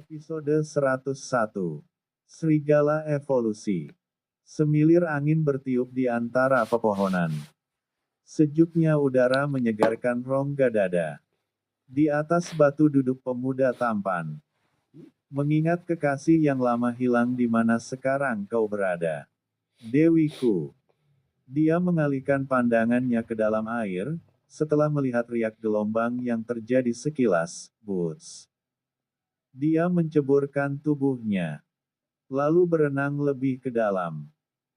Episode 101. Serigala Evolusi. Semilir angin bertiup di antara pepohonan. Sejuknya udara menyegarkan rongga dada. Di atas batu duduk pemuda tampan. Mengingat kekasih yang lama hilang di mana sekarang kau berada. Dewiku. Dia mengalihkan pandangannya ke dalam air, setelah melihat riak gelombang yang terjadi sekilas, Boots. Dia menceburkan tubuhnya. Lalu berenang lebih ke dalam.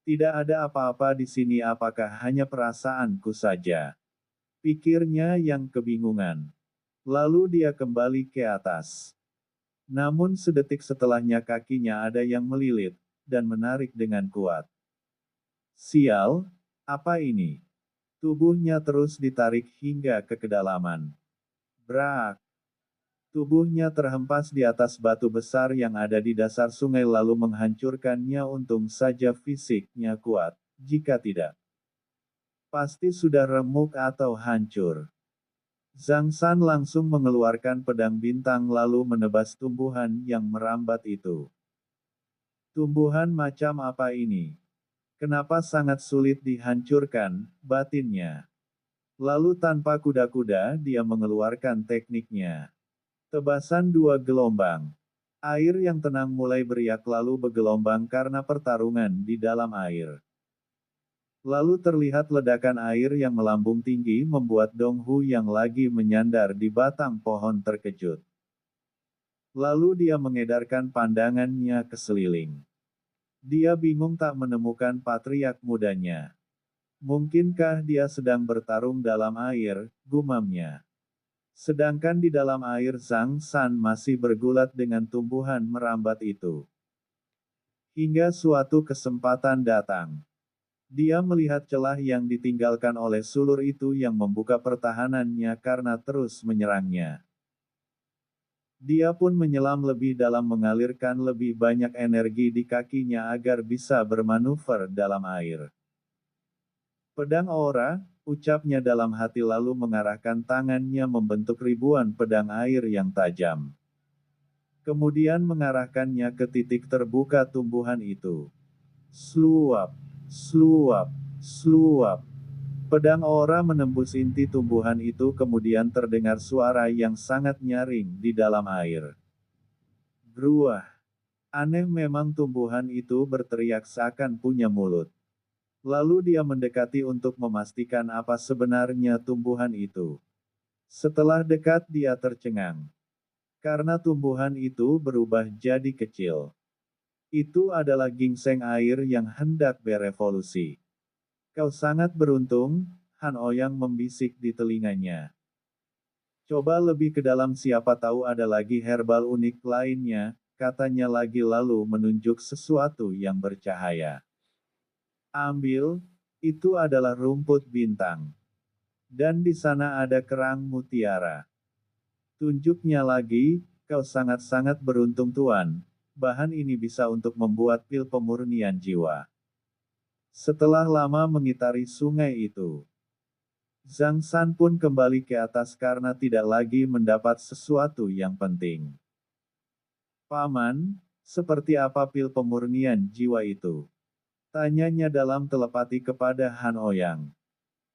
Tidak ada apa-apa di sini, apakah hanya perasaanku saja? Pikirnya yang kebingungan. Lalu dia kembali ke atas. Namun sedetik setelahnya kakinya ada yang melilit, dan menarik dengan kuat. Sial, apa ini? Tubuhnya terus ditarik hingga ke kedalaman. Brak! Tubuhnya terhempas di atas batu besar yang ada di dasar sungai lalu menghancurkannya. Untung saja fisiknya kuat. Jika tidak, pasti sudah remuk atau hancur. Zhang San langsung mengeluarkan pedang bintang lalu menebas tumbuhan yang merambat itu. Tumbuhan macam apa ini? Kenapa sangat sulit dihancurkan, batinnya? Lalu tanpa kuda-kuda dia mengeluarkan tekniknya. Tebasan dua gelombang. Air yang tenang mulai beriak lalu bergelombang karena pertarungan di dalam air. Lalu terlihat ledakan air yang melambung tinggi membuat Dong Hu yang lagi menyandar di batang pohon terkejut. Lalu dia mengedarkan pandangannya ke seliling. Dia bingung tak menemukan patriark mudanya. Mungkinkah dia sedang bertarung dalam air, gumamnya. Sedangkan di dalam air Zhang San masih bergulat dengan tumbuhan merambat itu. Hingga suatu kesempatan datang. Dia melihat celah yang ditinggalkan oleh sulur itu yang membuka pertahanannya karena terus menyerangnya. Dia pun menyelam lebih dalam mengalirkan lebih banyak energi di kakinya agar bisa bermanuver dalam air. Pedang aura, ucapnya dalam hati lalu mengarahkan tangannya membentuk ribuan pedang air yang tajam. Kemudian mengarahkannya ke titik terbuka tumbuhan itu. Sluap, sluap, sluap. Pedang aura menembus inti tumbuhan itu kemudian terdengar suara yang sangat nyaring di dalam air. Gruah. Aneh memang tumbuhan itu berteriak seakan punya mulut. Lalu dia mendekati untuk memastikan apa sebenarnya tumbuhan itu. Setelah dekat dia tercengang. Karena tumbuhan itu berubah jadi kecil. Itu adalah ginseng air yang hendak berevolusi. Kau sangat beruntung, Han Ouyang membisik di telinganya. Coba lebih ke dalam, siapa tahu ada lagi herbal unik lainnya, katanya lagi lalu menunjuk sesuatu yang bercahaya. Ambil, itu adalah rumput bintang. Dan di sana ada kerang mutiara. Tunjuknya lagi, kau sangat-sangat beruntung tuan, bahan ini bisa untuk membuat pil pemurnian jiwa. Setelah lama mengitari sungai itu, Zhang San pun kembali ke atas karena tidak lagi mendapat sesuatu yang penting. Paman, seperti apa pil pemurnian jiwa itu? Tanyanya dalam telepati kepada Han Ouyang.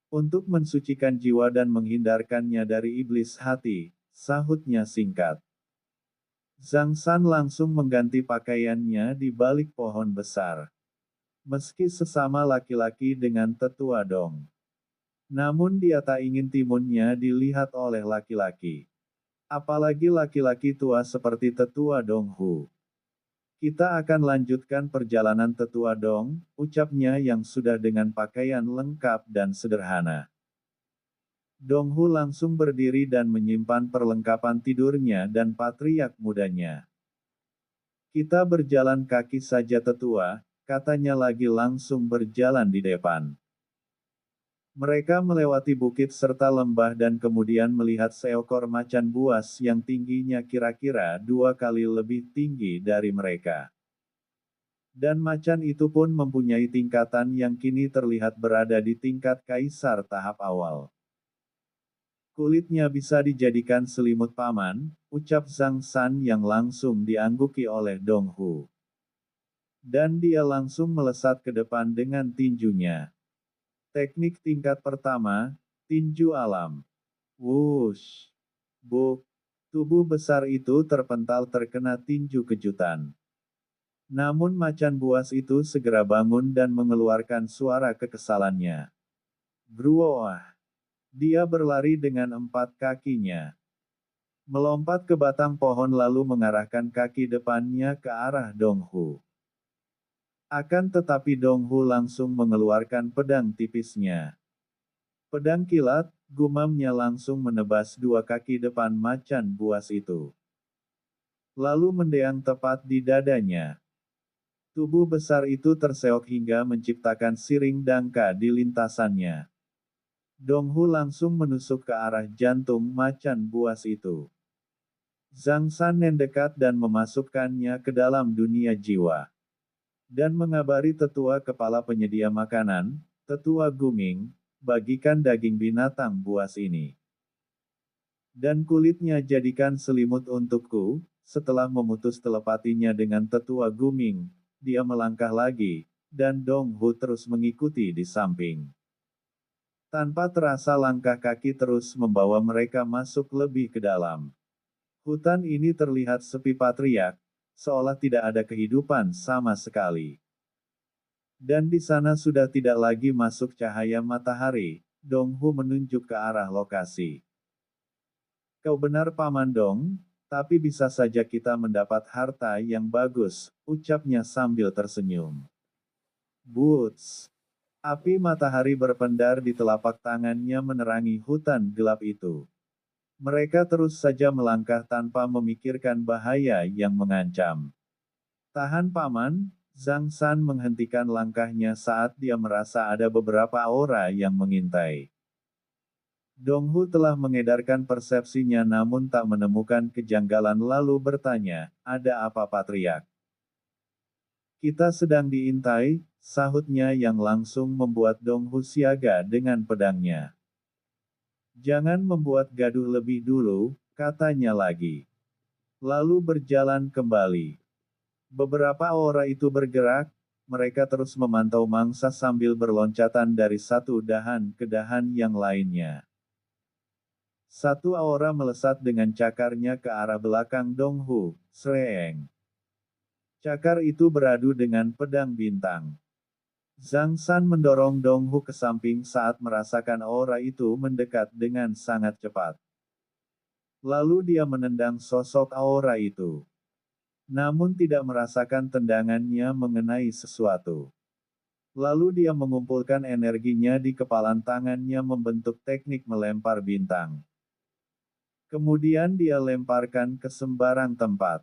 Untuk mensucikan jiwa dan menghindarkannya dari iblis hati, sahutnya singkat. Zhang San langsung mengganti pakaiannya di balik pohon besar. Meski sesama laki-laki dengan tetua Dong. Namun dia tak ingin timunnya dilihat oleh laki-laki. Apalagi laki-laki tua seperti tetua Dong Hu. Kita akan lanjutkan perjalanan tetua Dong, ucapnya yang sudah dengan pakaian lengkap dan sederhana. Dong Hu langsung berdiri dan menyimpan perlengkapan tidurnya dan patriark mudanya. Kita berjalan kaki saja tetua, katanya lagi langsung berjalan di depan. Mereka melewati bukit serta lembah dan kemudian melihat seekor macan buas yang tingginya kira-kira 2 kali lebih tinggi dari mereka. Dan macan itu pun mempunyai tingkatan yang kini terlihat berada di tingkat kaisar tahap awal. Kulitnya bisa dijadikan selimut paman, ucap Zhang San yang langsung diangguki oleh Dong Hu. Dan dia langsung melesat ke depan dengan tinjunya. Teknik tingkat pertama, tinju alam. Wush. Buk. Tubuh besar itu terpental terkena tinju kejutan. Namun macan buas itu segera bangun dan mengeluarkan suara kekesalannya. Bruoah. Dia berlari dengan 4 kakinya. Melompat ke batang pohon lalu mengarahkan kaki depannya ke arah Dong Hu. Akan tetapi Dong Hu langsung mengeluarkan pedang tipisnya. Pedang kilat, gumamnya langsung menebas 2 kaki depan macan buas itu. Lalu mendeang tepat di dadanya. Tubuh besar itu terseok hingga menciptakan siring dangka di lintasannya. Dong Hu langsung menusuk ke arah jantung macan buas itu. Zhang San mendekat dan memasukkannya ke dalam dunia jiwa. Dan mengabari tetua kepala penyedia makanan, Tetua Guming, bagikan daging binatang buas ini. Dan kulitnya jadikan selimut untukku. Setelah memutus telepatinya dengan Tetua Guming, dia melangkah lagi, dan Dong Hu terus mengikuti di samping. Tanpa terasa langkah kaki terus membawa mereka masuk lebih ke dalam. Hutan ini terlihat sepi patriark, seolah tidak ada kehidupan sama sekali. Dan di sana sudah tidak lagi masuk cahaya matahari. Dong Hu menunjuk ke arah lokasi. Kau benar Paman Dong, tapi bisa saja kita mendapat harta yang bagus, ucapnya sambil tersenyum. Boots. Api matahari berpendar di telapak tangannya menerangi hutan gelap itu. Mereka terus saja melangkah tanpa memikirkan bahaya yang mengancam. Tahan Paman, Zhang San menghentikan langkahnya saat dia merasa ada beberapa aura yang mengintai. Dong Hu telah mengedarkan persepsinya namun tak menemukan kejanggalan lalu bertanya, ada apa Patriark? Kita sedang diintai, sahutnya yang langsung membuat Dong Hu siaga dengan pedangnya. Jangan membuat gaduh lebih dulu, katanya lagi. Lalu berjalan kembali. Beberapa aura itu bergerak, mereka terus memantau mangsa sambil berloncatan dari satu dahan ke dahan yang lainnya. Satu aura melesat dengan cakarnya ke arah belakang Dong Hu, sreeng. Cakar itu beradu dengan pedang bintang. Zhang San mendorong Dong Hu ke samping saat merasakan aura itu mendekat dengan sangat cepat. Lalu dia menendang sosok aura itu. Namun tidak merasakan tendangannya mengenai sesuatu. Lalu dia mengumpulkan energinya di kepalan tangannya membentuk teknik melempar bintang. Kemudian dia lemparkan ke sembarang tempat.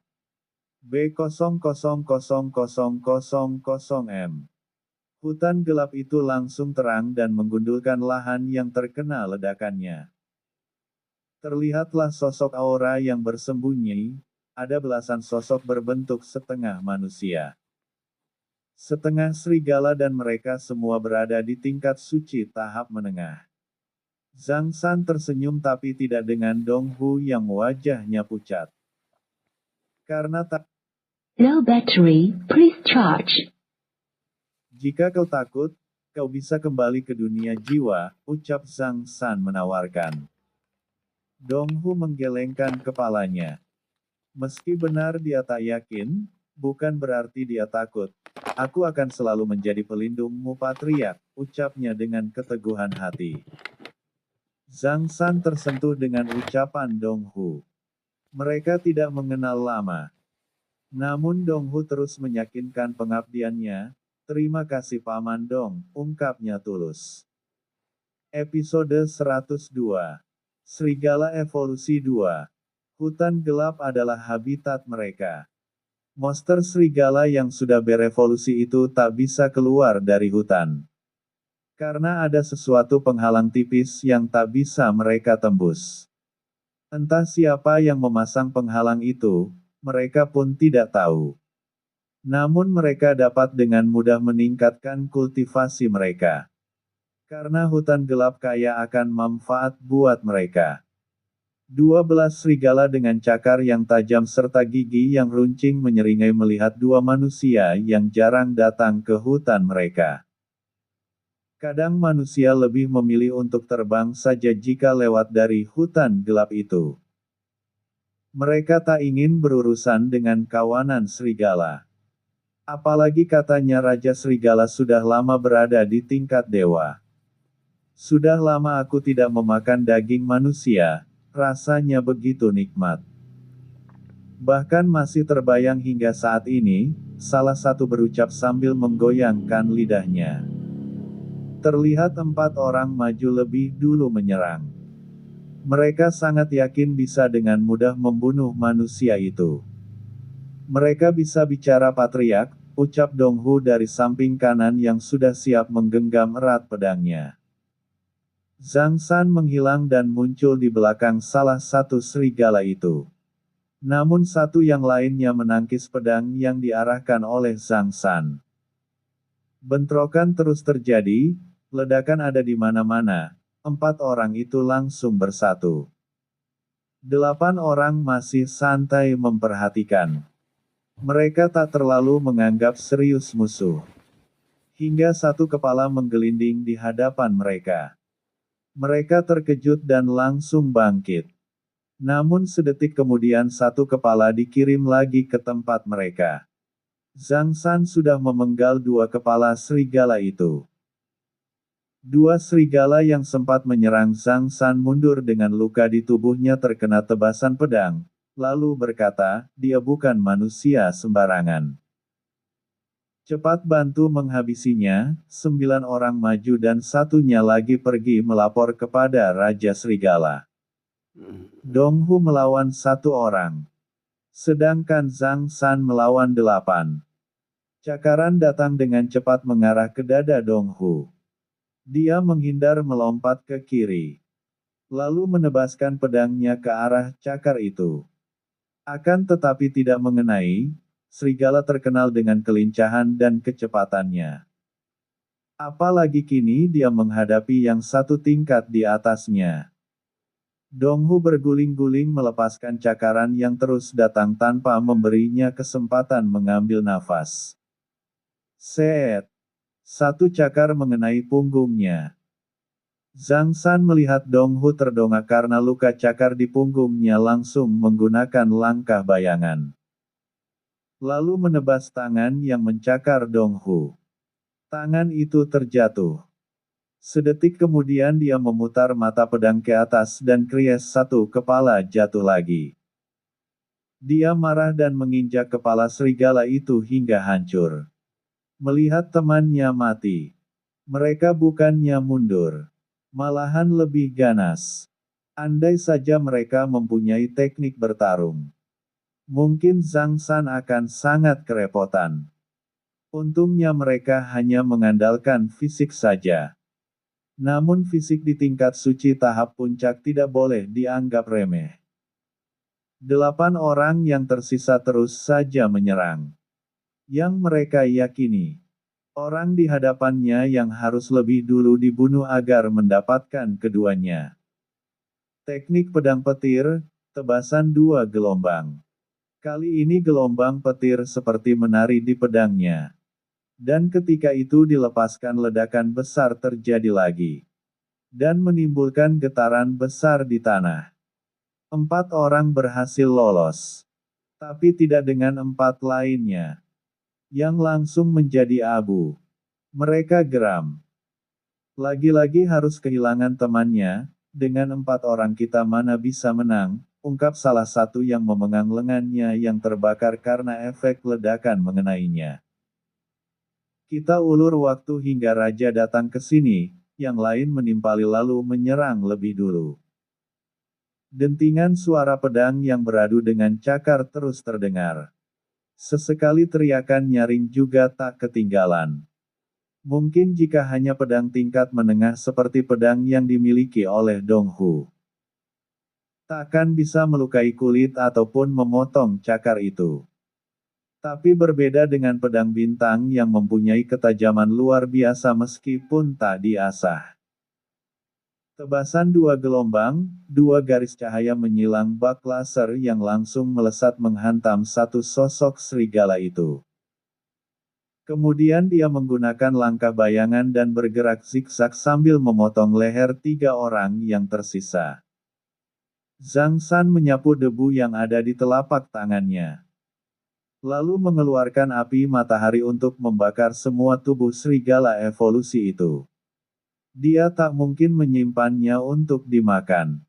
B000000M. Hutan gelap itu langsung terang dan menggundulkan lahan yang terkena ledakannya. Terlihatlah sosok aura yang bersembunyi, ada belasan sosok berbentuk setengah manusia. Setengah serigala dan mereka semua berada di tingkat suci tahap menengah. Zhang San tersenyum tapi tidak dengan Dong Hu yang wajahnya pucat. Karena tak Low battery, please charge. Jika kau takut, kau bisa kembali ke dunia jiwa, ucap Zhang San menawarkan. Dong Hu menggelengkan kepalanya. Meski benar dia tak yakin, bukan berarti dia takut. Aku akan selalu menjadi pelindungmu Patriark, ucapnya dengan keteguhan hati. Zhang San tersentuh dengan ucapan Dong Hu. Mereka tidak mengenal lama. Namun Dong Hu terus meyakinkan pengabdiannya. Terima kasih Paman Dong, ungkapnya tulus. Episode 102. Serigala Evolusi 2. Hutan gelap adalah habitat mereka. Monster serigala yang sudah berevolusi itu tak bisa keluar dari hutan. Karena ada sesuatu penghalang tipis yang tak bisa mereka tembus. Entah siapa yang memasang penghalang itu, mereka pun tidak tahu. Namun mereka dapat dengan mudah meningkatkan kultivasi mereka. Karena hutan gelap kaya akan manfaat buat mereka. 12 serigala dengan cakar yang tajam serta gigi yang runcing menyeringai melihat dua manusia yang jarang datang ke hutan mereka. Kadang manusia lebih memilih untuk terbang saja jika lewat dari hutan gelap itu. Mereka tak ingin berurusan dengan kawanan serigala. Apalagi katanya Raja Serigala sudah lama berada di tingkat dewa. Sudah lama aku tidak memakan daging manusia, rasanya begitu nikmat. Bahkan masih terbayang hingga saat ini, salah satu berucap sambil menggoyangkan lidahnya. Terlihat 4 orang maju lebih dulu menyerang. Mereka sangat yakin bisa dengan mudah membunuh manusia itu. Mereka bisa bicara patriark, ucap Donghu dari samping kanan yang sudah siap menggenggam erat pedangnya. Zhang San menghilang dan muncul di belakang salah satu serigala itu. Namun satu yang lainnya menangkis pedang yang diarahkan oleh Zhang San. Bentrokan terus terjadi, ledakan ada di mana-mana, 4 orang itu langsung bersatu. 8 orang masih santai memperhatikan. Mereka tak terlalu menganggap serius musuh. Hingga satu kepala menggelinding di hadapan mereka. Mereka terkejut dan langsung bangkit. Namun sedetik kemudian satu kepala dikirim lagi ke tempat mereka. Zhang San sudah memenggal 2 kepala serigala itu. 2 serigala yang sempat menyerang Zhang San mundur dengan luka di tubuhnya terkena tebasan pedang, lalu berkata, "Dia bukan manusia sembarangan. Cepat bantu menghabisinya." 9 orang maju dan satunya lagi pergi melapor kepada Raja Serigala. Donghu melawan 1 orang. Sedangkan Zhang San melawan 8. Cakaran datang dengan cepat mengarah ke dada Donghu. Dia menghindar melompat ke kiri. Lalu menebaskan pedangnya ke arah cakar itu. Akan tetapi tidak mengenai. Serigala terkenal dengan kelincahan dan kecepatannya. Apalagi kini dia menghadapi yang satu tingkat di atasnya. Donghu berguling-guling melepaskan cakaran yang terus datang tanpa memberinya kesempatan mengambil nafas. Set! Satu cakar mengenai punggungnya. Zhang San melihat Donghu terdongak karena luka cakar di punggungnya langsung menggunakan langkah bayangan. Lalu menebas tangan yang mencakar Donghu. Tangan itu terjatuh. Sedetik kemudian dia memutar mata pedang ke atas dan krias satu kepala jatuh lagi. Dia marah dan menginjak kepala serigala itu hingga hancur. Melihat temannya mati. Mereka bukannya mundur. Malahan lebih ganas. Andai saja mereka mempunyai teknik bertarung. Mungkin Zhang San akan sangat kerepotan. Untungnya mereka hanya mengandalkan fisik saja. Namun fisik di tingkat suci tahap puncak tidak boleh dianggap remeh. 8 orang yang tersisa terus saja menyerang. Yang mereka yakini. Orang di hadapannya yang harus lebih dulu dibunuh agar mendapatkan keduanya. Teknik pedang petir, tebasan 2 gelombang. Kali ini gelombang petir seperti menari di pedangnya. Dan ketika itu dilepaskan ledakan besar terjadi lagi. Dan menimbulkan getaran besar di tanah. 4 orang berhasil lolos. Tapi tidak dengan 4 lainnya. Yang langsung menjadi abu. Mereka geram. Lagi-lagi harus kehilangan temannya, dengan 4 orang kita mana bisa menang, ungkap salah satu yang memegang lengannya yang terbakar karena efek ledakan mengenainya. Kita ulur waktu hingga raja datang ke sini, yang lain menimpali lalu menyerang lebih dulu. Dentingan suara pedang yang beradu dengan cakar terus terdengar. Sesekali teriakan nyaring juga tak ketinggalan. Mungkin jika hanya pedang tingkat menengah seperti pedang yang dimiliki oleh Donghu. Takkan bisa melukai kulit ataupun memotong cakar itu. Tapi berbeda dengan pedang bintang yang mempunyai ketajaman luar biasa meskipun tak diasah. Tebasan dua gelombang, dua garis cahaya menyilang bak laser yang langsung melesat menghantam satu sosok serigala itu. Kemudian dia menggunakan langkah bayangan dan bergerak zigzag sambil memotong leher tiga orang yang tersisa. Zhang San menyapu debu yang ada di telapak tangannya. Lalu mengeluarkan api matahari untuk membakar semua tubuh serigala evolusi itu. Dia tak mungkin menyimpannya untuk dimakan.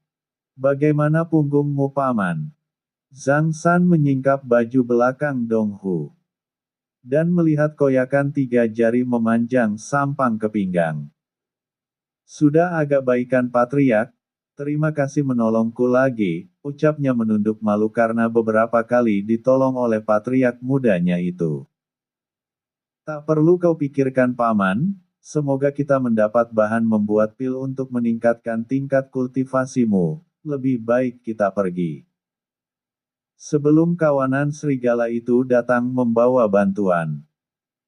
Bagaimana punggungmu, Paman? Zhang San menyingkap baju belakang Dong Hu. Dan melihat koyakan tiga jari memanjang sampang ke pinggang. Sudah agak baikan Patriark, terima kasih menolongku lagi, ucapnya menunduk malu karena beberapa kali ditolong oleh Patriark mudanya itu. Tak perlu kau pikirkan, Paman. Semoga kita mendapat bahan membuat pil untuk meningkatkan tingkat kultivasimu. Lebih baik kita pergi. Sebelum kawanan serigala itu datang membawa bantuan.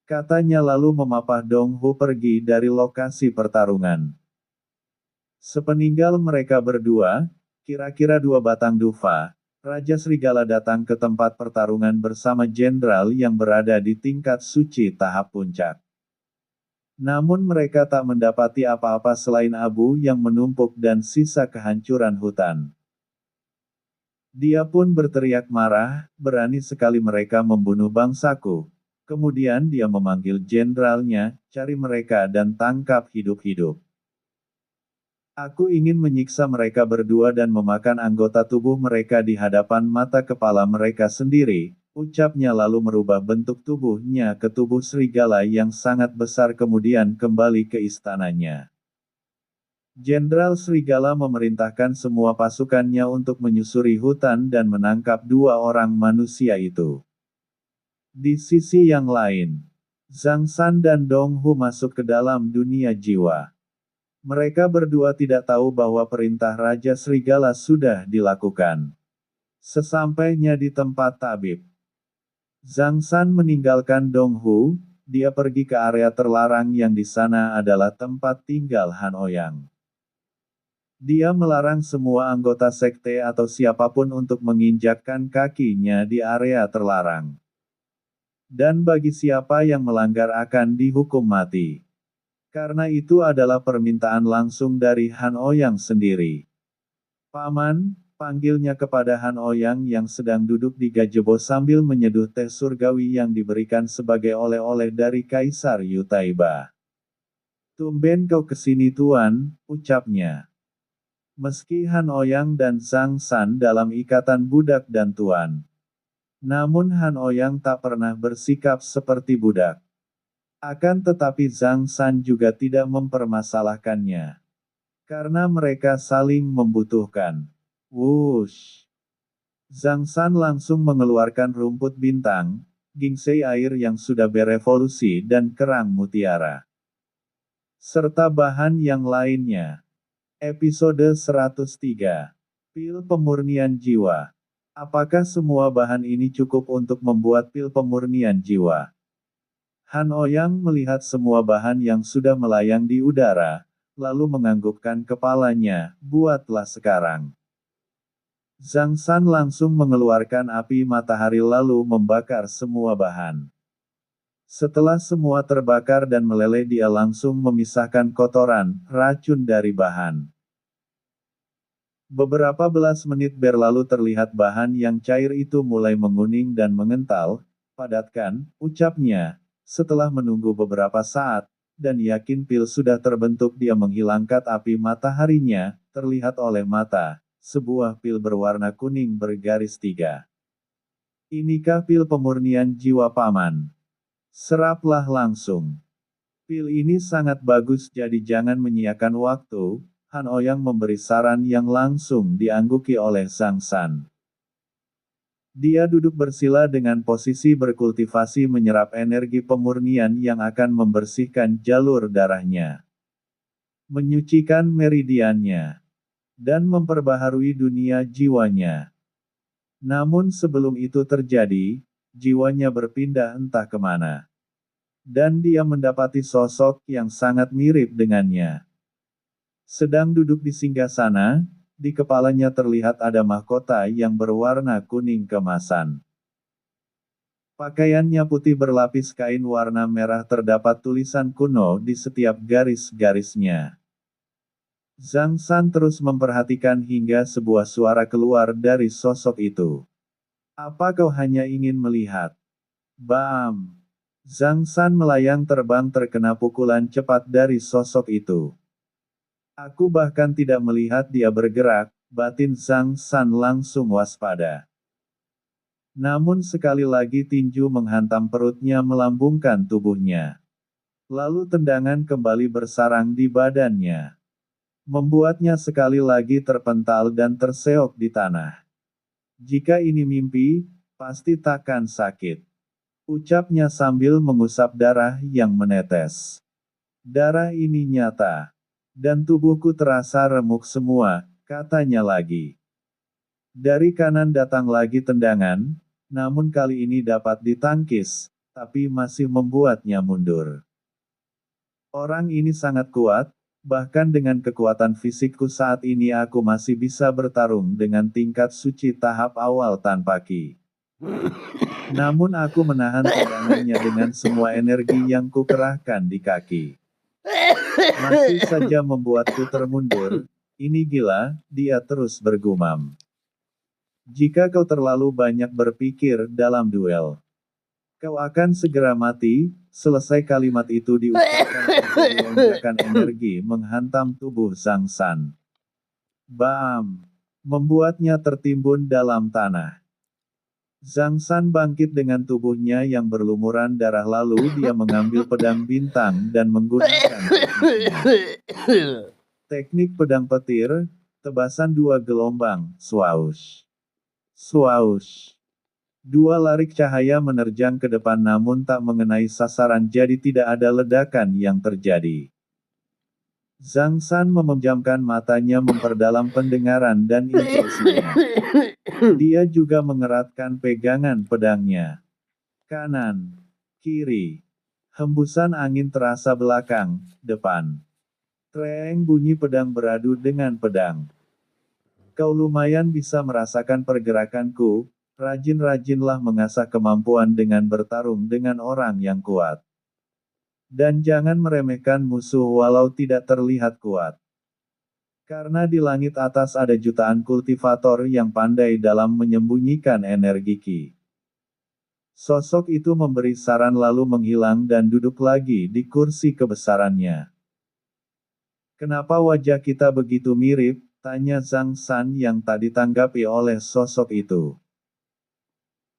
Katanya lalu memapah Dong Hu pergi dari lokasi pertarungan. Sepeninggal mereka berdua, kira-kira 2 batang dufa, Raja Serigala datang ke tempat pertarungan bersama jenderal yang berada di tingkat suci tahap puncak. Namun mereka tak mendapati apa-apa selain abu yang menumpuk dan sisa kehancuran hutan. Dia pun berteriak marah, berani sekali mereka membunuh bangsaku. Kemudian dia memanggil jenderalnya, cari mereka dan tangkap hidup-hidup. Aku ingin menyiksa mereka berdua dan memakan anggota tubuh mereka di hadapan mata kepala mereka sendiri, ucapnya lalu merubah bentuk tubuhnya ke tubuh serigala yang sangat besar kemudian kembali ke istananya. Jenderal Serigala memerintahkan semua pasukannya untuk menyusuri hutan dan menangkap 2 orang manusia itu. Di sisi yang lain, Zhang San dan Dong Hu masuk ke dalam dunia jiwa. Mereka berdua tidak tahu bahwa perintah Raja Serigala sudah dilakukan. Sesampainya di tempat tabib, Zhang San meninggalkan Dong Hu, dia pergi ke area terlarang yang di sana adalah tempat tinggal Han Ouyang. Dia melarang semua anggota sekte atau siapapun untuk menginjakkan kakinya di area terlarang. Dan bagi siapa yang melanggar akan dihukum mati. Karena itu adalah permintaan langsung dari Han Ouyang sendiri. Paman, panggilnya kepada Han Ouyang yang sedang duduk di gazebo sambil menyeduh teh surgawi yang diberikan sebagai oleh-oleh dari Kaisar Yutaiba. Tumben kau kesini tuan, ucapnya. Meski Han Ouyang dan Zhang San dalam ikatan budak dan tuan. Namun Han Ouyang tak pernah bersikap seperti budak. Akan tetapi Zhang San juga tidak mempermasalahkannya. Karena mereka saling membutuhkan. Wush! Zhang San langsung mengeluarkan rumput bintang, gingsei air yang sudah berevolusi dan kerang mutiara. Serta bahan yang lainnya. Episode 103. Pil pemurnian jiwa. Apakah semua bahan ini cukup untuk membuat pil pemurnian jiwa? Han Ouyang melihat semua bahan yang sudah melayang di udara, lalu menganggukkan kepalanya, buatlah sekarang. Zhang San langsung mengeluarkan api matahari lalu membakar semua bahan. Setelah semua terbakar dan meleleh dia langsung memisahkan kotoran, racun dari bahan. Beberapa belas menit berlalu terlihat bahan yang cair itu mulai menguning dan mengental, padatkan, ucapnya, setelah menunggu beberapa saat, dan yakin pil sudah terbentuk dia menghilangkan api mataharinya, terlihat oleh mata, sebuah pil berwarna kuning bergaris 3. Inikah pil pemurnian jiwa paman? Seraplah langsung. Pil ini sangat bagus jadi jangan menyiakan waktu. Han Ouyang memberi saran yang langsung diangguki oleh Zhang San. Dia duduk bersila dengan posisi berkultivasi menyerap energi pemurnian yang akan membersihkan jalur darahnya, menyucikan meridiannya, dan memperbaharui dunia jiwanya. Namun sebelum itu terjadi, jiwanya berpindah entah kemana. Dan dia mendapati sosok yang sangat mirip dengannya. Sedang duduk di singgasana, di kepalanya terlihat ada mahkota yang berwarna kuning keemasan. Pakaiannya putih berlapis kain warna merah, terdapat tulisan kuno di setiap garis-garisnya. Zhang San terus memperhatikan hingga sebuah suara keluar dari sosok itu. Apa kau hanya ingin melihat? Bam! Zhang San melayang terbang terkena pukulan cepat dari sosok itu. Aku bahkan tidak melihat dia bergerak, batin Zhang San langsung waspada. Namun sekali lagi tinju menghantam perutnya melambungkan tubuhnya. Lalu tendangan kembali bersarang di badannya. Membuatnya sekali lagi terpental dan terseok di tanah. Jika ini mimpi, pasti takkan sakit. Ucapnya sambil mengusap darah yang menetes. Darah ini nyata. Dan tubuhku terasa remuk semua, katanya lagi. Dari kanan datang lagi tendangan, namun kali ini dapat ditangkis, tapi masih membuatnya mundur. Orang ini sangat kuat, bahkan dengan kekuatan fisikku saat ini aku masih bisa bertarung dengan tingkat suci tahap awal tanpa ki. Namun aku menahan tendangannya dengan semua energi yang kukerahkan di kaki. Masih saja membuatku termundur. Ini gila, dia terus bergumam. Jika kau terlalu banyak berpikir dalam duel, kau akan segera mati. Selesai kalimat itu diucapkan sambil lonjakan energi menghantam tubuh Zhang San. Bam! Membuatnya tertimbun dalam tanah. Zhang San bangkit dengan tubuhnya yang berlumuran darah, lalu dia mengambil pedang bintang dan menggunakan tekniknya. Teknik pedang petir, tebasan 2 gelombang, swoosh. Swoosh. 2 larik cahaya menerjang ke depan namun tak mengenai sasaran, jadi tidak ada ledakan yang terjadi. Zhang San memejamkan matanya memperdalam pendengaran dan intuisinya. Dia juga mengeratkan pegangan pedangnya. Kanan, kiri. Hembusan angin terasa belakang, depan. Treng, bunyi pedang beradu dengan pedang. Kau lumayan bisa merasakan pergerakanku, rajin-rajinlah mengasah kemampuan dengan bertarung dengan orang yang kuat. Dan jangan meremehkan musuh walau tidak terlihat kuat. Karena di langit atas ada jutaan kultivator yang pandai dalam menyembunyikan energi ki. Sosok itu memberi saran lalu menghilang dan duduk lagi di kursi kebesarannya. Kenapa wajah kita begitu mirip? Tanya Zhang San yang tak ditanggapi oleh sosok itu.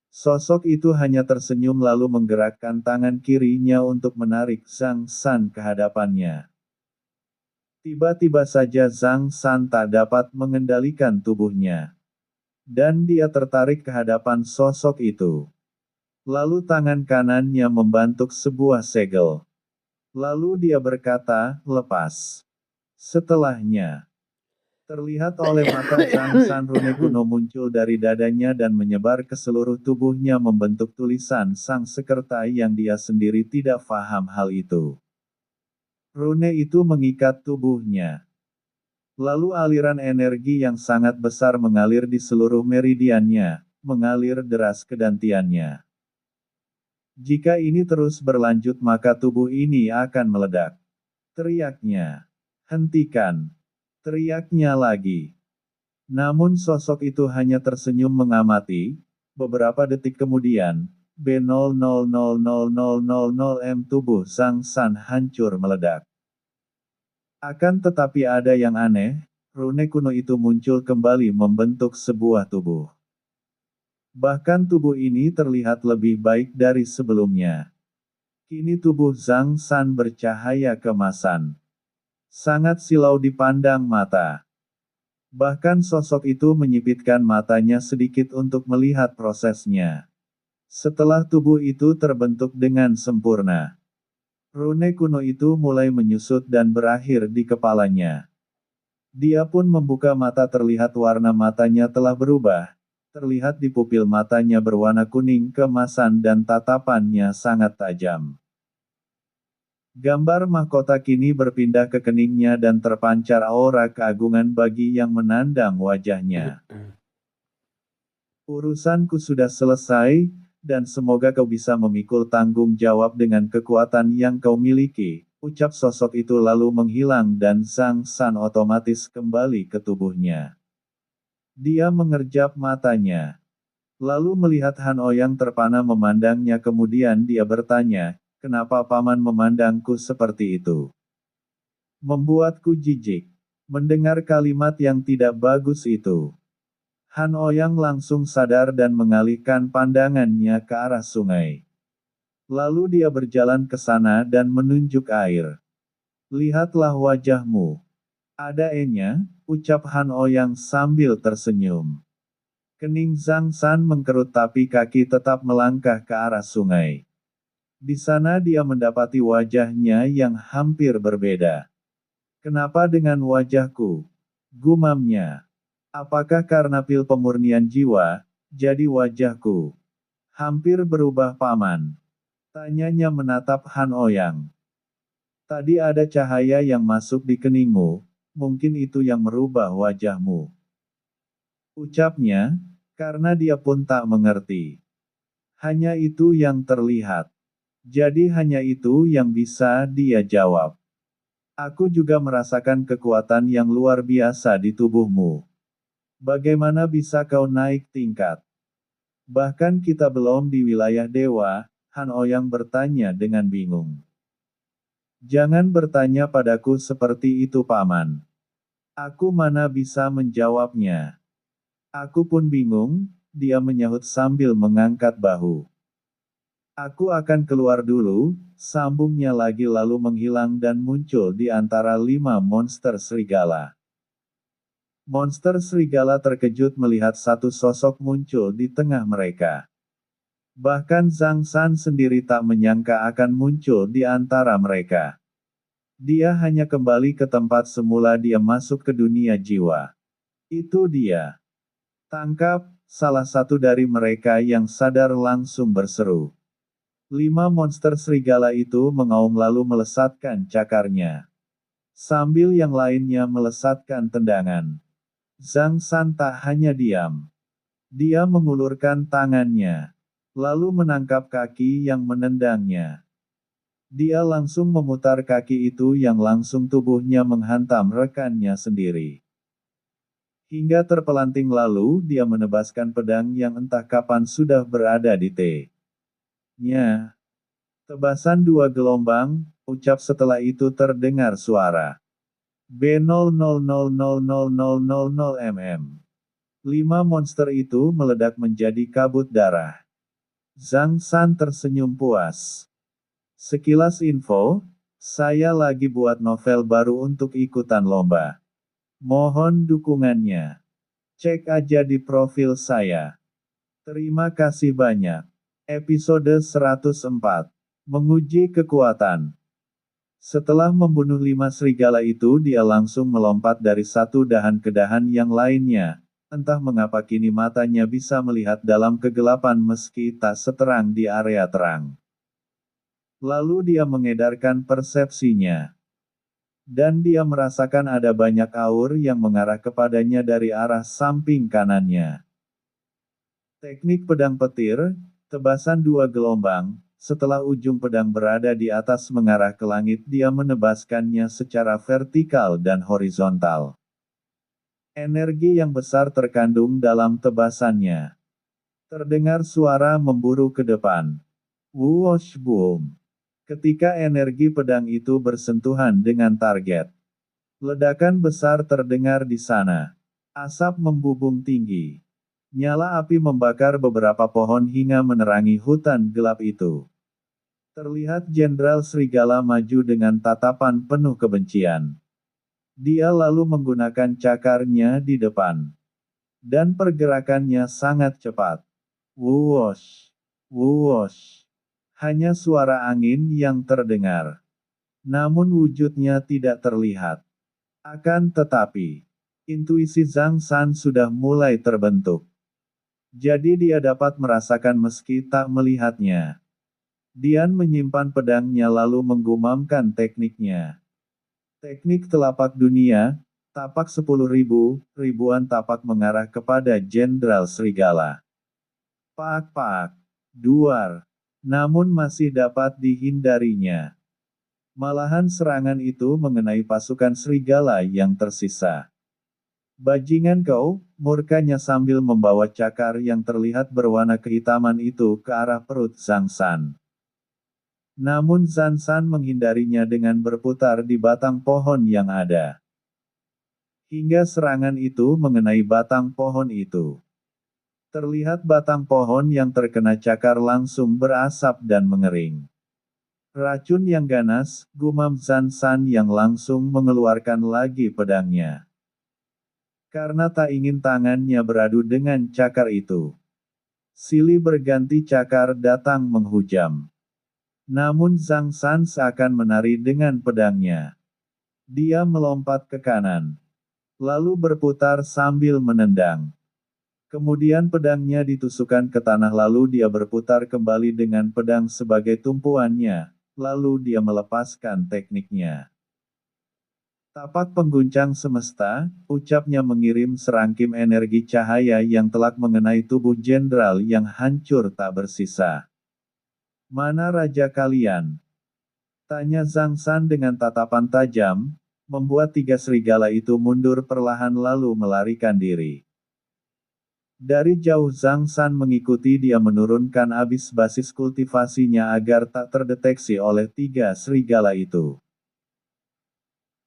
Sosok itu hanya tersenyum lalu menggerakkan tangan kirinya untuk menarik Zhang San ke hadapannya. Tiba-tiba saja Zhang San tak dapat mengendalikan tubuhnya. Dan dia tertarik ke hadapan sosok itu. Lalu tangan kanannya membantuk sebuah segel. Lalu dia berkata, lepas. Setelahnya, terlihat oleh mata Zhang San rune kuno muncul dari dadanya dan menyebar ke seluruh tubuhnya membentuk tulisan Sang Sekerta yang dia sendiri tidak paham hal itu. Rune itu mengikat tubuhnya. Lalu aliran energi yang sangat besar mengalir di seluruh meridiannya, mengalir deras ke dantiannya. Jika ini terus berlanjut maka tubuh ini akan meledak. Teriaknya. Hentikan. Teriaknya lagi. Namun sosok itu hanya tersenyum mengamati. Beberapa detik kemudian, B000000M tubuh Zhang San hancur meledak. Akan tetapi ada yang aneh, rune kuno itu muncul kembali membentuk sebuah tubuh. Bahkan tubuh ini terlihat lebih baik dari sebelumnya. Kini tubuh Zhang San bercahaya keemasan. Sangat silau dipandang mata. Bahkan sosok itu menyipitkan matanya sedikit untuk melihat prosesnya. Setelah tubuh itu terbentuk dengan sempurna, rune kuno itu mulai menyusut dan berakhir di kepalanya. Dia pun membuka mata, terlihat warna matanya telah berubah. Terlihat di pupil matanya berwarna kuning keemasan dan tatapannya sangat tajam. Gambar mahkota kini berpindah ke keningnya dan terpancar aura keagungan bagi yang menandang wajahnya. Urusanku sudah selesai, dan semoga kau bisa memikul tanggung jawab dengan kekuatan yang kau miliki, ucap sosok itu lalu menghilang dan Zhang San otomatis kembali ke tubuhnya. Dia mengerjap matanya. Lalu melihat Han Ouyang terpana memandangnya kemudian dia bertanya, kenapa paman memandangku seperti itu? Membuatku jijik. Mendengar kalimat yang tidak bagus itu. Han Ouyang langsung sadar dan mengalihkan pandangannya ke arah sungai. Lalu dia berjalan ke sana dan menunjuk air. Lihatlah wajahmu. Ada E-nya, ucap Han Ouyang sambil tersenyum. Kening Zhang San mengkerut tapi kaki tetap melangkah ke arah sungai. Di sana dia mendapati wajahnya yang hampir berbeda. Kenapa dengan wajahku? Gumamnya. Apakah karena pil pemurnian jiwa, jadi wajahku hampir berubah paman? Tanyanya menatap Han Ouyang. Tadi ada cahaya yang masuk di keningmu, mungkin itu yang merubah wajahmu. Ucapnya, karena dia pun tak mengerti. Hanya itu yang terlihat. Jadi hanya itu yang bisa dia jawab. Aku juga merasakan kekuatan yang luar biasa di tubuhmu. Bagaimana bisa kau naik tingkat? Bahkan kita belum di wilayah dewa, Han Ouyang bertanya dengan bingung. Jangan bertanya padaku seperti itu paman. Aku mana bisa menjawabnya. Aku pun bingung, dia menyahut sambil mengangkat bahu. Aku akan keluar dulu, sambungnya lagi lalu menghilang dan muncul di antara 5 monster serigala. Monster serigala terkejut melihat satu sosok muncul di tengah mereka. Bahkan Zhang San sendiri tak menyangka akan muncul di antara mereka. Dia hanya kembali ke tempat semula dia masuk ke dunia jiwa. Itu dia. Tangkap, salah satu dari mereka yang sadar langsung berseru. 5 monster serigala itu mengaum lalu melesatkan cakarnya. Sambil yang lainnya melesatkan tendangan. Zhang San tak hanya diam. Dia mengulurkan tangannya. Lalu menangkap kaki yang menendangnya. Dia langsung memutar kaki itu yang langsung tubuhnya menghantam rekannya sendiri. Hingga terpelanting lalu dia menebaskan pedang yang entah kapan sudah berada di T-nya. Tebasan 2 gelombang, ucap setelah itu terdengar suara. B000000 mm. 5 monster itu meledak menjadi kabut darah. Zhang San tersenyum puas. Sekilas info, saya lagi buat novel baru untuk ikutan lomba. Mohon dukungannya. Cek aja di profil saya. Terima kasih banyak. Episode 104. Menguji kekuatan. Setelah membunuh 5 serigala itu dia langsung melompat dari satu dahan ke dahan yang lainnya. Entah mengapa kini matanya bisa melihat dalam kegelapan meski tak seterang di area terang. Lalu dia mengedarkan persepsinya. Dan dia merasakan ada banyak aur yang mengarah kepadanya dari arah samping kanannya. Teknik pedang petir, tebasan 2 gelombang. Setelah ujung pedang berada di atas mengarah ke langit dia menebaskannya secara vertikal dan horizontal. Energi yang besar terkandung dalam tebasannya. Terdengar suara memburu ke depan. Whoosh boom. Ketika energi pedang itu bersentuhan dengan target. Ledakan besar terdengar di sana. Asap membubung tinggi. Nyala api membakar beberapa pohon hingga menerangi hutan gelap itu. Terlihat Jenderal Serigala maju dengan tatapan penuh kebencian. Dia lalu menggunakan cakarnya di depan. Dan pergerakannya sangat cepat. Whoosh. Whoosh. Hanya suara angin yang terdengar. Namun wujudnya tidak terlihat. Akan tetapi, intuisi Zhang San sudah mulai terbentuk. Jadi dia dapat merasakan meski tak melihatnya. Dian menyimpan pedangnya lalu menggumamkan tekniknya. Teknik telapak dunia, tapak 10.000, ribuan tapak mengarah kepada Jenderal Serigala. Pak, duar. Namun masih dapat dihindarinya. Malahan serangan itu mengenai pasukan serigala yang tersisa. Bajingan kau, murkanya sambil membawa cakar yang terlihat berwarna kehitaman itu ke arah perut Zhang San. Namun Zhang San menghindarinya dengan berputar di batang pohon yang ada. Hingga serangan itu mengenai batang pohon itu. Terlihat batang pohon yang terkena cakar langsung berasap dan mengering. Racun yang ganas, gumam Zhang San yang langsung mengeluarkan lagi pedangnya. Karena tak ingin tangannya beradu dengan cakar itu. Silih berganti cakar datang menghujam. Namun Zhang San seakan menari dengan pedangnya. Dia melompat ke kanan. Lalu berputar sambil menendang. Kemudian pedangnya ditusukkan ke tanah lalu dia berputar kembali dengan pedang sebagai tumpuannya, lalu dia melepaskan tekniknya. Tapak pengguncang semesta, ucapnya mengirim serangkim energi cahaya yang telak mengenai tubuh jenderal yang hancur tak bersisa. Mana raja kalian? Tanya Zhang San dengan tatapan tajam, membuat tiga serigala itu mundur perlahan lalu melarikan diri. Dari jauh Zhang San mengikuti dia menurunkan abis basis kultivasinya agar tak terdeteksi oleh tiga serigala itu.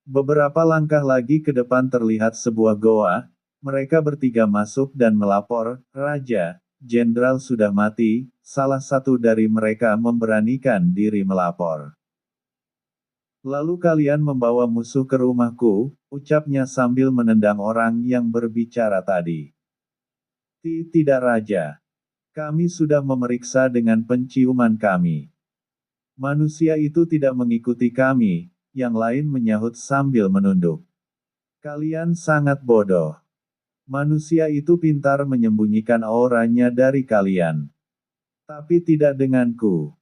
Beberapa langkah lagi ke depan terlihat sebuah goa, mereka bertiga masuk dan melapor, Raja, Jenderal sudah mati, salah satu dari mereka memberanikan diri melapor. Lalu kalian membawa musuh ke rumahku, ucapnya sambil menendang orang yang berbicara tadi. Tidak Raja. Kami sudah memeriksa dengan penciuman kami. Manusia itu tidak mengikuti kami, yang lain menyahut sambil menunduk. Kalian sangat bodoh. Manusia itu pintar menyembunyikan auranya dari kalian. Tapi tidak denganku.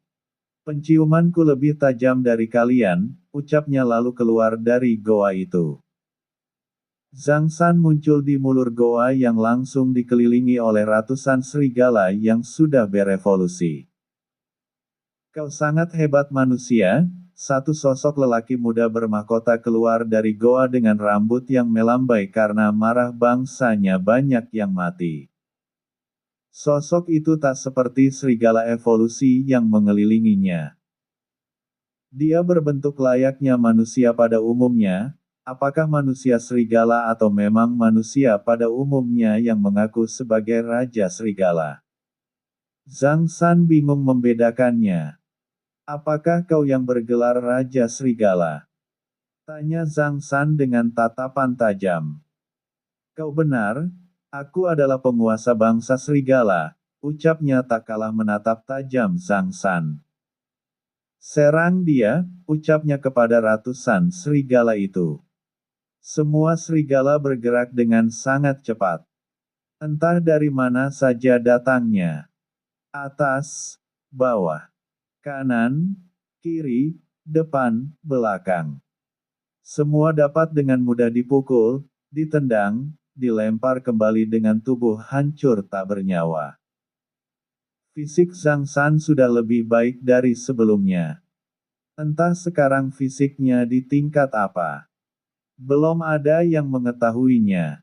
Penciumanku lebih tajam dari kalian, ucapnya lalu keluar dari goa itu. Zhang San muncul di mulur goa yang langsung dikelilingi oleh ratusan serigala yang sudah berevolusi. Kau sangat hebat manusia, satu sosok lelaki muda bermahkota keluar dari goa dengan rambut yang melambai karena marah bangsanya banyak yang mati. Sosok itu tak seperti serigala evolusi yang mengelilinginya. Dia berbentuk layaknya manusia pada umumnya. Apakah manusia serigala atau memang manusia pada umumnya yang mengaku sebagai Raja Serigala? Zhang San bingung membedakannya. Apakah kau yang bergelar Raja Serigala? Tanya Zhang San dengan tatapan tajam. Kau benar, aku adalah penguasa bangsa serigala, ucapnya tak kalah menatap tajam Zhang San. Serang dia, ucapnya kepada ratusan serigala itu. Semua serigala bergerak dengan sangat cepat. Entah dari mana saja datangnya. Atas, bawah, kanan, kiri, depan, belakang. Semua dapat dengan mudah dipukul, ditendang, dilempar kembali dengan tubuh hancur tak bernyawa. Fisik Zhang San sudah lebih baik dari sebelumnya. Entah sekarang fisiknya di tingkat apa. Belum ada yang mengetahuinya.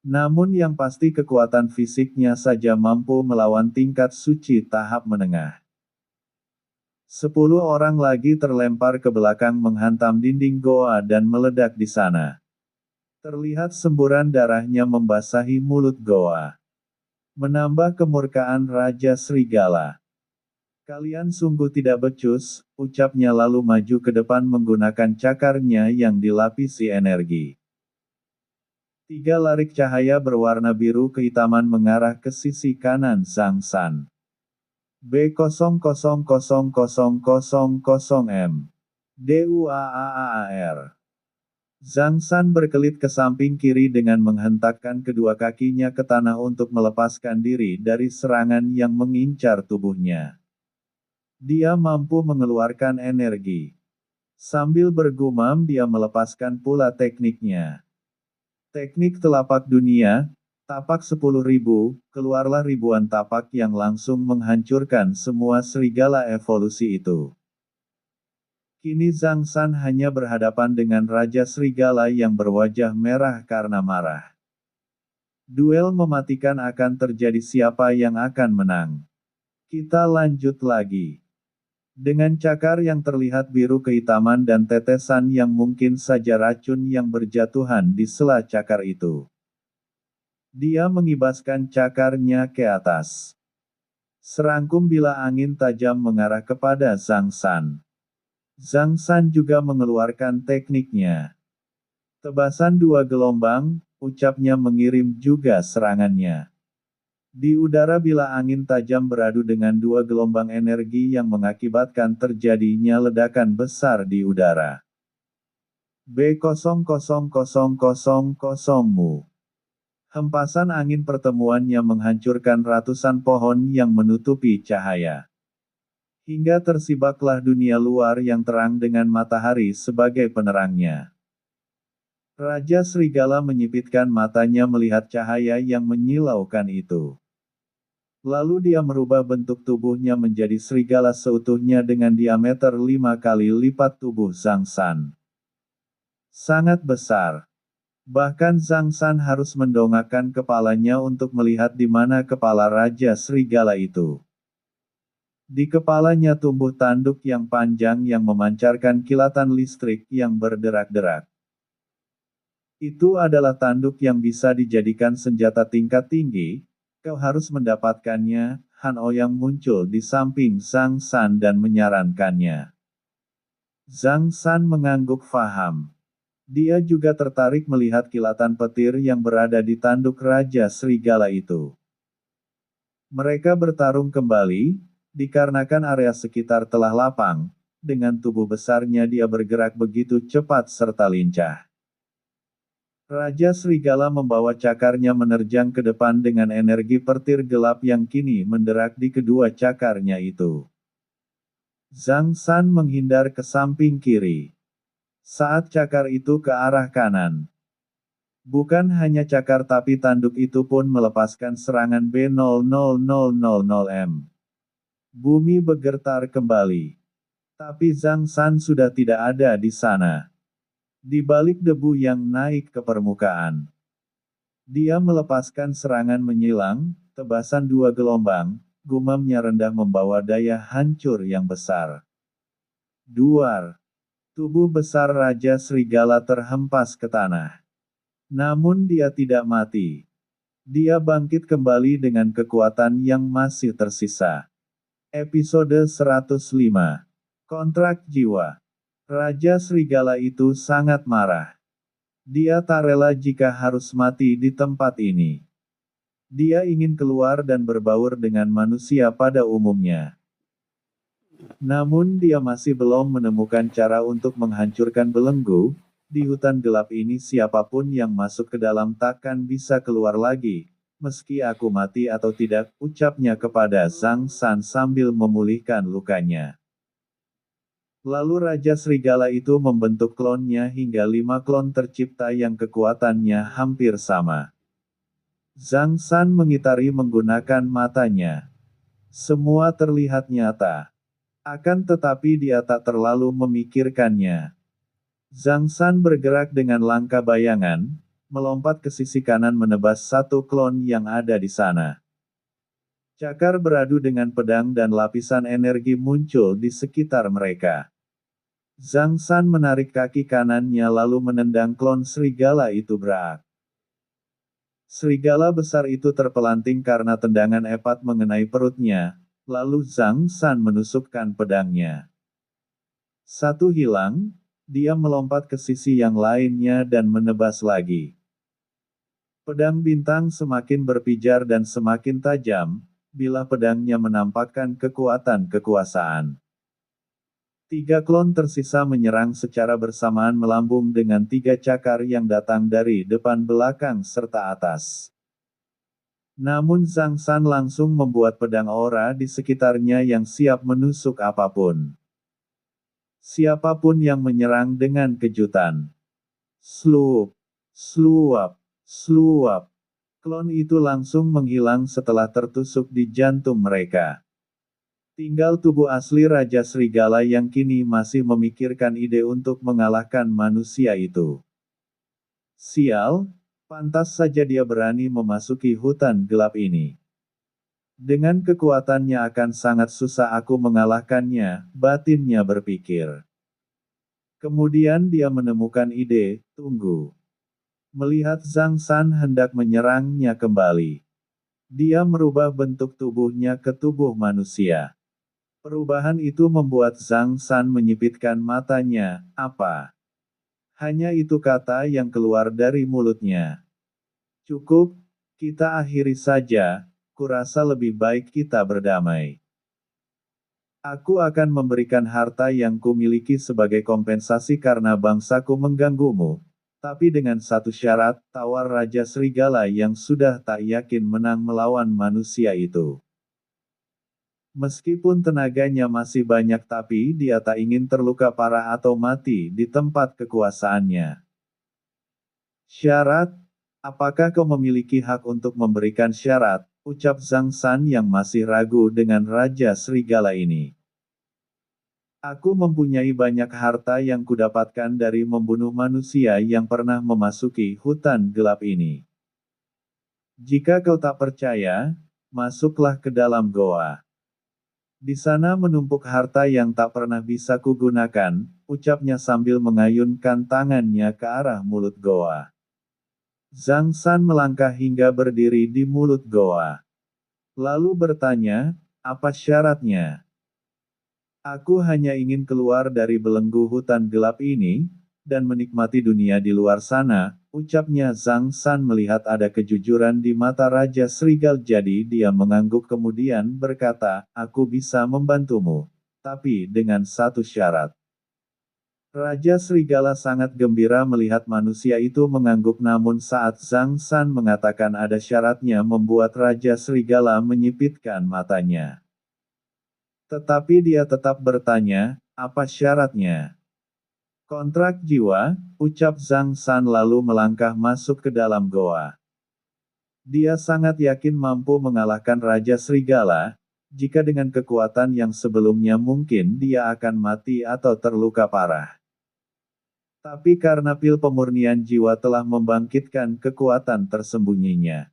Namun yang pasti kekuatan fisiknya saja mampu melawan tingkat suci tahap menengah. 10 orang lagi terlempar ke belakang menghantam dinding goa dan meledak di sana. Terlihat semburan darahnya membasahi mulut goa. Menambah kemurkaan Raja Serigala. Kalian sungguh tidak becus, ucapnya lalu maju ke depan menggunakan cakarnya yang dilapisi energi. 3 larik cahaya berwarna biru kehitaman mengarah ke sisi kanan Zhang San. B000000M. DUAAAR. Zhang San berkelit ke samping kiri dengan menghentakkan kedua kakinya ke tanah untuk melepaskan diri dari serangan yang mengincar tubuhnya. Dia mampu mengeluarkan energi. Sambil bergumam dia melepaskan pula tekniknya. Teknik telapak dunia, tapak 10.000, keluarlah ribuan tapak yang langsung menghancurkan semua serigala evolusi itu. Kini Zhang San hanya berhadapan dengan Raja Serigala yang berwajah merah karena marah. Duel mematikan akan terjadi, siapa yang akan menang. Kita lanjut lagi. Dengan cakar yang terlihat biru kehitaman dan tetesan yang mungkin saja racun yang berjatuhan di sela cakar itu. Dia mengibaskan cakarnya ke atas. Serangkum bila angin tajam mengarah kepada Zhang San. Zhang San juga mengeluarkan tekniknya. Tebasan dua gelombang, ucapnya mengirim juga serangannya. Di udara bila angin tajam beradu dengan dua gelombang energi yang mengakibatkan terjadinya ledakan besar di udara. B000000 mu. Hempasan angin pertemuannya menghancurkan ratusan pohon yang menutupi cahaya. Hingga tersibaklah dunia luar yang terang dengan matahari sebagai penerangnya. Raja Serigala menyipitkan matanya melihat cahaya yang menyilaukan itu. Lalu dia merubah bentuk tubuhnya menjadi serigala seutuhnya dengan diameter 5 kali lipat tubuh Zhang San. Sangat besar. Bahkan Zhang San harus mendongakkan kepalanya untuk melihat di mana kepala Raja Serigala itu. Di kepalanya tumbuh tanduk yang panjang yang memancarkan kilatan listrik yang berderak-derak. Itu adalah tanduk yang bisa dijadikan senjata tingkat tinggi. Kau harus mendapatkannya. Han Ouyang muncul di samping Zhang San dan menyarankannya. Zhang San mengangguk faham. Dia juga tertarik melihat kilatan petir yang berada di tanduk Raja Serigala itu. Mereka bertarung kembali, dikarenakan area sekitar telah lapang, dengan tubuh besarnya dia bergerak begitu cepat serta lincah. Raja Serigala membawa cakarnya menerjang ke depan dengan energi petir gelap yang kini menderak di kedua cakarnya itu. Zhang San menghindar ke samping kiri. Saat cakar itu ke arah kanan. Bukan hanya cakar tapi tanduk itu pun melepaskan serangan B0000M. Bumi bergetar kembali. Tapi Zhang San sudah tidak ada di sana. Di balik debu yang naik ke permukaan. Dia melepaskan serangan menyilang, tebasan dua gelombang, gumamnya rendah membawa daya hancur yang besar. Duar. Tubuh besar Raja Serigala terhempas ke tanah. Namun dia tidak mati. Dia bangkit kembali dengan kekuatan yang masih tersisa. Episode 105. Kontrak Jiwa. Raja Serigala itu sangat marah. Dia tak rela jika harus mati di tempat ini. Dia ingin keluar dan berbaur dengan manusia pada umumnya. Namun dia masih belum menemukan cara untuk menghancurkan belenggu. Di hutan gelap ini siapapun yang masuk ke dalam takkan bisa keluar lagi. Meski aku mati atau tidak, ucapnya kepada Zhang San sambil memulihkan lukanya. Lalu Raja Serigala itu membentuk klonnya hingga 5 klon tercipta yang kekuatannya hampir sama. Zhang San mengitari menggunakan matanya. Semua terlihat nyata. Akan tetapi dia tak terlalu memikirkannya. Zhang San bergerak dengan langkah bayangan, melompat ke sisi kanan menebas satu klon yang ada di sana. Cakar beradu dengan pedang dan lapisan energi muncul di sekitar mereka. Zhang San menarik kaki kanannya lalu menendang klon serigala itu berak. Serigala besar itu terpelanting karena tendangan epat mengenai perutnya, lalu Zhang San menusukkan pedangnya. Satu hilang, dia melompat ke sisi yang lainnya dan menebas lagi. Pedang bintang semakin berpijar dan semakin tajam, bila pedangnya menampakkan kekuatan kekuasaan. 3 klon tersisa menyerang secara bersamaan melambung dengan 3 cakar yang datang dari depan belakang serta atas. Namun Zhang San langsung membuat pedang aura di sekitarnya yang siap menusuk apapun. Siapapun yang menyerang dengan kejutan. Slup, sluap, sluap. Klon itu langsung menghilang setelah tertusuk di jantung mereka. Tinggal tubuh asli Raja Serigala yang kini masih memikirkan ide untuk mengalahkan manusia itu. Sial, pantas saja dia berani memasuki hutan gelap ini. Dengan kekuatannya akan sangat susah aku mengalahkannya, batinnya berpikir. Kemudian dia menemukan ide, tunggu. Melihat Zhang San hendak menyerangnya kembali. Dia merubah bentuk tubuhnya ke tubuh manusia. Perubahan itu membuat Zhang San menyipitkan matanya, apa? Hanya itu kata yang keluar dari mulutnya. Cukup, kita akhiri saja, kurasa lebih baik kita berdamai. Aku akan memberikan harta yang kumiliki sebagai kompensasi karena bangsaku mengganggumu. Tapi dengan satu syarat, tawar Raja Serigala yang sudah tak yakin menang melawan manusia itu. Meskipun tenaganya masih banyak tapi dia tak ingin terluka parah atau mati di tempat kekuasaannya. Syarat? Apakah kau memiliki hak untuk memberikan syarat? Ucap Zhang San yang masih ragu dengan Raja Serigala ini. Aku mempunyai banyak harta yang kudapatkan dari membunuh manusia yang pernah memasuki hutan gelap ini. Jika kau tak percaya, masuklah ke dalam goa. Di sana menumpuk harta yang tak pernah bisa kugunakan, ucapnya sambil mengayunkan tangannya ke arah mulut goa. Zhang San melangkah hingga berdiri di mulut goa. Lalu bertanya, apa syaratnya? Aku hanya ingin keluar dari belenggu hutan gelap ini, dan menikmati dunia di luar sana, ucapnya Zhang San melihat ada kejujuran di mata Raja Serigala jadi dia mengangguk kemudian berkata, aku bisa membantumu. Tapi dengan satu syarat. Raja Serigala sangat gembira melihat manusia itu mengangguk namun saat Zhang San mengatakan ada syaratnya membuat Raja Serigala menyipitkan matanya. Tetapi dia tetap bertanya, apa syaratnya? Kontrak jiwa, ucap Zhang San lalu melangkah masuk ke dalam goa. Dia sangat yakin mampu mengalahkan Raja Serigala, jika dengan kekuatan yang sebelumnya mungkin dia akan mati atau terluka parah. Tapi karena pil pemurnian jiwa telah membangkitkan kekuatan tersembunyinya.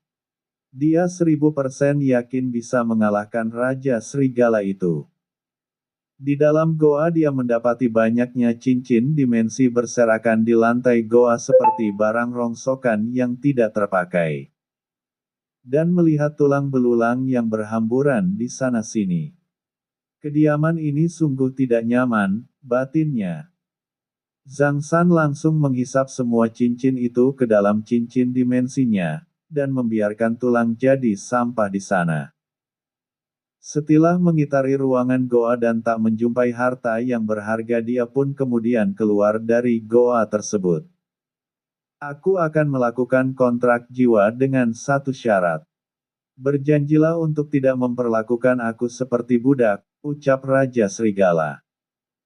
Dia 1000% yakin bisa mengalahkan Raja Serigala itu. Di dalam goa dia mendapati banyaknya cincin dimensi berserakan di lantai goa seperti barang rongsokan yang tidak terpakai. Dan melihat tulang belulang yang berhamburan di sana-sini. Kediaman ini sungguh tidak nyaman, batinnya. Zhang San langsung menghisap semua cincin itu ke dalam cincin dimensinya, dan membiarkan tulang jadi sampah di sana. Setelah mengitari ruangan goa dan tak menjumpai harta yang berharga dia pun kemudian keluar dari goa tersebut. Aku akan melakukan kontrak jiwa dengan satu syarat. Berjanjilah untuk tidak memperlakukan aku seperti budak, ucap Raja Serigala.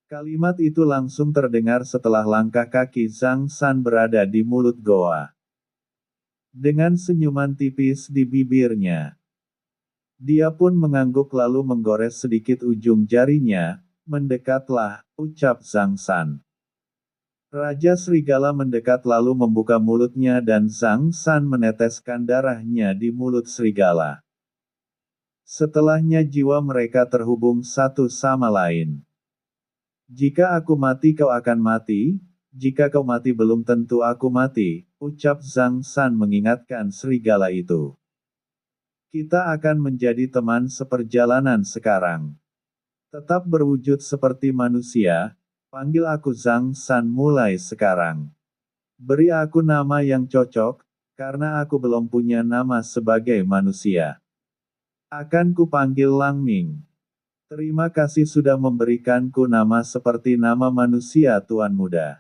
Kalimat itu langsung terdengar setelah langkah kaki Zhang San berada di mulut goa. Dengan senyuman tipis di bibirnya. Dia pun mengangguk lalu menggores sedikit ujung jarinya, mendekatlah, ucap Zhang San. Raja Serigala mendekat lalu membuka mulutnya dan Zhang San meneteskan darahnya di mulut serigala. Setelahnya jiwa mereka terhubung satu sama lain. Jika aku mati kau akan mati, jika kau mati belum tentu aku mati, ucap Zhang San mengingatkan serigala itu. Kita akan menjadi teman seperjalanan sekarang. Tetap berwujud seperti manusia, panggil aku Zhang San mulai sekarang. Beri aku nama yang cocok, karena aku belum punya nama sebagai manusia. Akan kupanggil Lang Ming. Terima kasih sudah memberikanku nama seperti nama manusia Tuan Muda.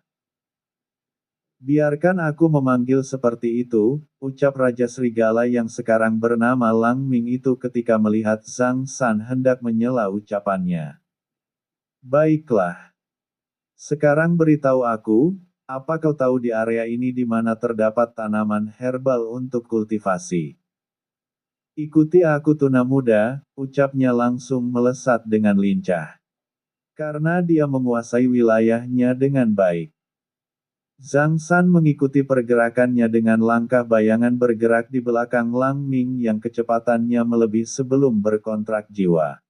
Biarkan aku memanggil seperti itu, ucap Raja Serigala yang sekarang bernama Lang Ming itu ketika melihat Zhang San hendak menyela ucapannya. Baiklah. Sekarang beritahu aku, apa kau tahu di area ini di mana terdapat tanaman herbal untuk kultivasi? Ikuti aku tuna muda, ucapnya langsung melesat dengan lincah. Karena dia menguasai wilayahnya dengan baik. Zhang San mengikuti pergerakannya dengan langkah bayangan bergerak di belakang Lang Ming yang kecepatannya melebihi sebelum berkontrak jiwa.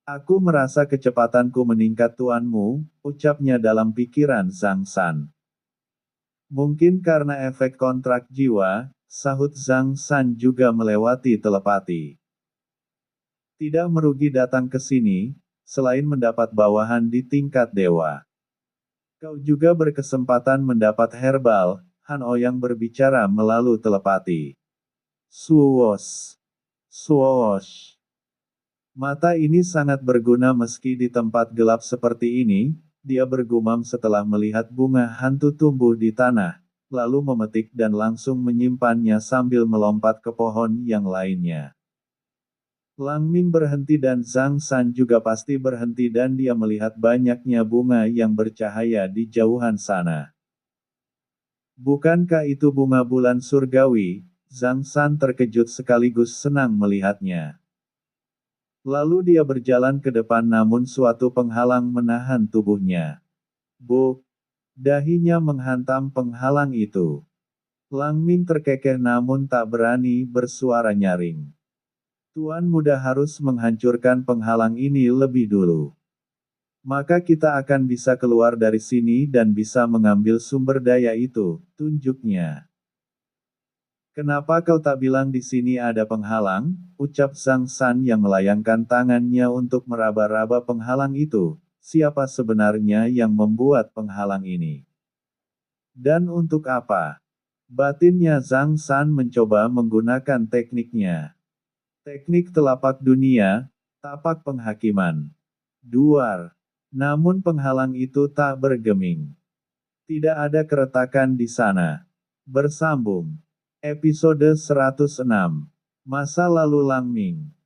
Aku merasa kecepatanku meningkat tuanmu, ucapnya dalam pikiran Zhang San. Mungkin karena efek kontrak jiwa, sahut Zhang San juga melewati telepati. Tidak merugi datang ke sini, selain mendapat bawahan di tingkat dewa. Kau juga berkesempatan mendapat herbal, Han Ouyang berbicara melalui telepati. Suwos. Swoosh. Mata ini sangat berguna meski di tempat gelap seperti ini, dia bergumam setelah melihat bunga hantu tumbuh di tanah, lalu memetik dan langsung menyimpannya sambil melompat ke pohon yang lainnya. Lang Ming berhenti dan Zhang San juga pasti berhenti dan dia melihat banyaknya bunga yang bercahaya di jauhan sana. Bukankah itu bunga bulan surgawi? Zhang San terkejut sekaligus senang melihatnya. Lalu dia berjalan ke depan namun suatu penghalang menahan tubuhnya. Buk! Dahinya menghantam penghalang itu. Lang Ming terkekeh namun tak berani bersuara nyaring. Tuan muda harus menghancurkan penghalang ini lebih dulu. Maka kita akan bisa keluar dari sini dan bisa mengambil sumber daya itu, tunjuknya. Kenapa kau tak bilang di sini ada penghalang? Ucap Zhang San yang melayangkan tangannya untuk meraba-raba penghalang itu. Siapa sebenarnya yang membuat penghalang ini? Dan untuk apa? Batinnya Zhang San mencoba menggunakan tekniknya. Teknik telapak dunia, tapak penghakiman. Duar. Namun penghalang itu tak bergeming. Tidak ada keretakan di sana. Bersambung. Episode 106. Masa lalu Lang Ming.